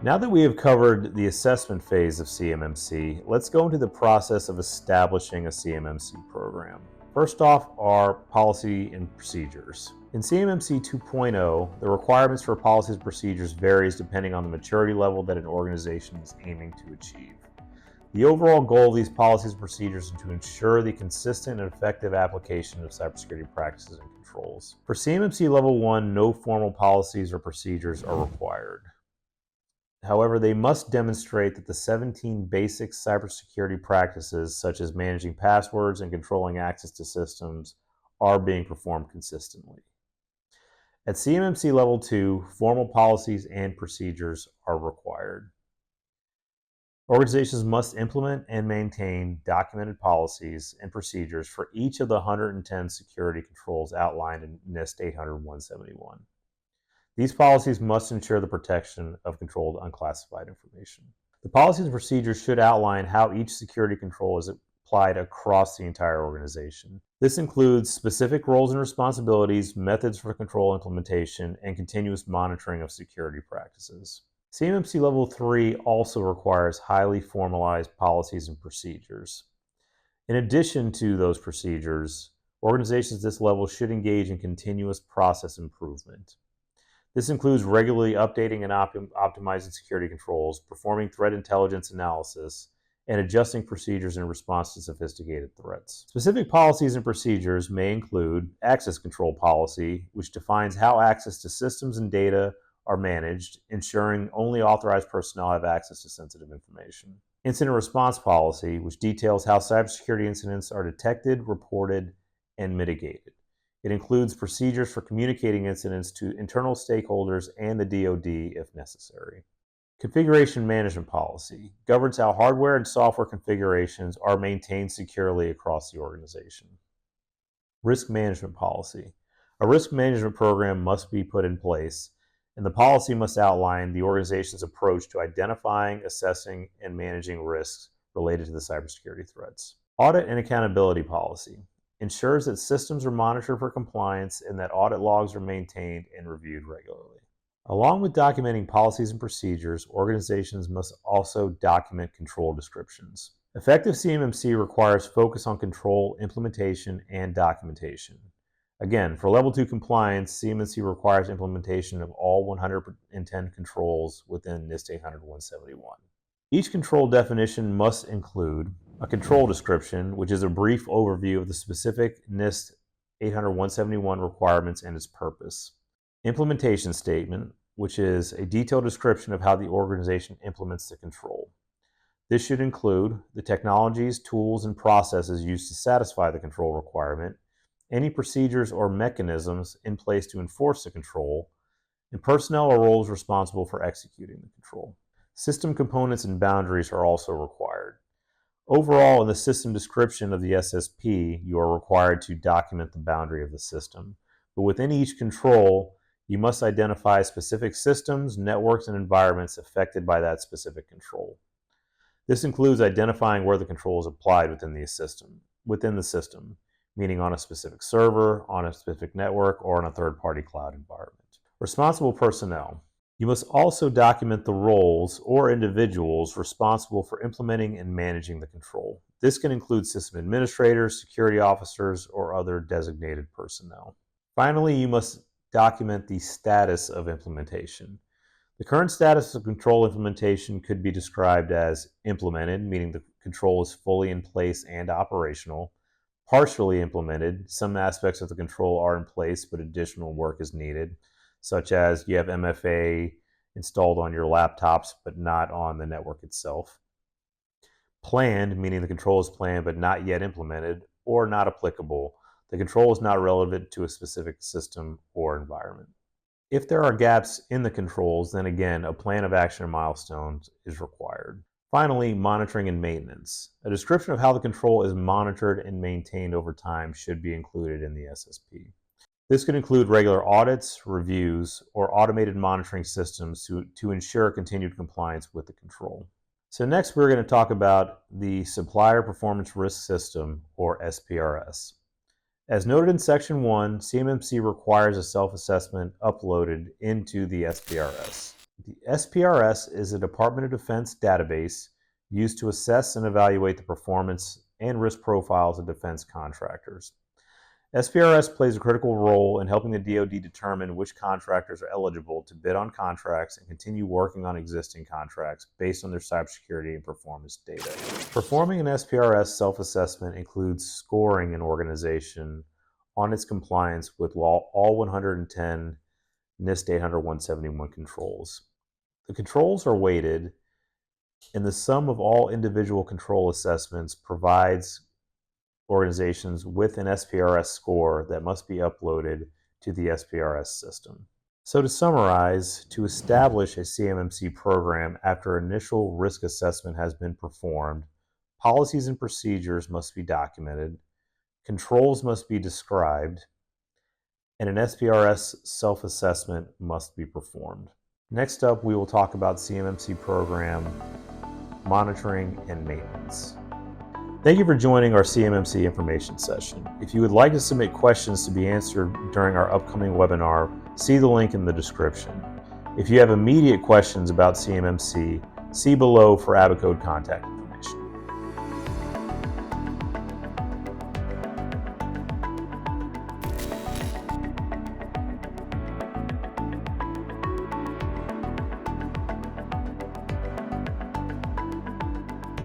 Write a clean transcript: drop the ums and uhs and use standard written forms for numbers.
Now that we have covered the assessment phase of CMMC, let's go into the process of establishing a CMMC program. First off are policy and procedures. In CMMC 2.0, the requirements for policies and procedures varies depending on the maturity level that an organization is aiming to achieve. The overall goal of these policies and procedures is to ensure the consistent and effective application of cybersecurity practices and controls. For CMMC Level 1, no formal policies or procedures are required. However, they must demonstrate that the 17 basic cybersecurity practices, such as managing passwords and controlling access to systems, are being performed consistently. At CMMC Level 2, formal policies and procedures are required. Organizations must implement and maintain documented policies and procedures for each of the 110 security controls outlined in NIST 800-171. These policies must ensure the protection of controlled unclassified information. The policies and procedures should outline how each security control is applied across the entire organization. This includes specific roles and responsibilities, methods for control implementation, and continuous monitoring of security practices. CMMC Level 3 also requires highly formalized policies and procedures. In addition to those procedures, organizations at this level should engage in continuous process improvement. This includes regularly updating and optimizing security controls, performing threat intelligence analysis, and adjusting procedures in response to sophisticated threats. Specific policies and procedures may include access control policy, which defines how access to systems and data are managed, ensuring only authorized personnel have access to sensitive information. Incident response policy, which details how cybersecurity incidents are detected, reported, and mitigated. It includes procedures for communicating incidents to internal stakeholders and the DoD if necessary. Configuration management policy governs how hardware and software configurations are maintained securely across the organization. Risk management policy. A risk management program must be put in place, and the policy must outline the organization's approach to identifying, assessing, and managing risks related to the cybersecurity threats. Audit and accountability policy ensures that systems are monitored for compliance and that audit logs are maintained and reviewed regularly. Along with documenting policies and procedures, organizations must also document control descriptions. Effective CMMC requires focus on control, implementation, and documentation. Again, for Level 2 compliance, CMMC requires implementation of all 110 controls within NIST 800-171. Each control definition must include a control description, which is a brief overview of the specific NIST 800-171 requirements and its purpose. Implementation statement, which is a detailed description of how the organization implements the control. This should include the technologies, tools, and processes used to satisfy the control requirement, any procedures or mechanisms in place to enforce the control, and personnel or roles responsible for executing the control. System components and boundaries are also required. Overall, in the system description of the SSP, you are required to document the boundary of the system. But within each control, you must identify specific systems, networks, and environments affected by that specific control. This includes identifying where the control is applied within the system, meaning on a specific server, on a specific network, or on a third-party cloud environment. Responsible personnel. You must also document the roles or individuals responsible for implementing and managing the control. This can include system administrators, security officers, or other designated personnel. Finally, you must document the status of implementation. The current status of control implementation could be described as implemented, meaning the control is fully in place and operational. Partially implemented, some aspects of the control are in place but additional work is needed, such as you have MFA installed on your laptops but not on the network itself. Planned, meaning the control is planned but not yet implemented, or not applicable. The control is not relevant to a specific system or environment. If there are gaps in the controls, then again, a plan of action and milestones is required. Finally, monitoring and maintenance. A description of how the control is monitored and maintained over time should be included in the SSP. This could include regular audits, reviews, or automated monitoring systems to ensure continued compliance with the control. So next we're going to talk about the Supplier Performance Risk System, or SPRS. As noted in Section 1, CMMC requires a self-assessment uploaded into the SPRS. The SPRS is a Department of Defense database used to assess and evaluate the performance and risk profiles of defense contractors. SPRS plays a critical role in helping the DoD determine which contractors are eligible to bid on contracts and continue working on existing contracts based on their cybersecurity and performance data. Performing an SPRS self-assessment includes scoring an organization on its compliance with all 110 NIST 800-171 controls. The controls are weighted, and the sum of all individual control assessments provides organizations with an SPRS score that must be uploaded to the SPRS system. So to summarize, to establish a CMMC program after initial risk assessment has been performed, policies and procedures must be documented, controls must be described, and an SPRS self-assessment must be performed. Next up, we will talk about CMMC program monitoring and maintenance. Thank you for joining our CMMC information session. If you would like to submit questions to be answered during our upcoming webinar, see the link in the description. If you have immediate questions about CMMC, see below for Abacode contact information.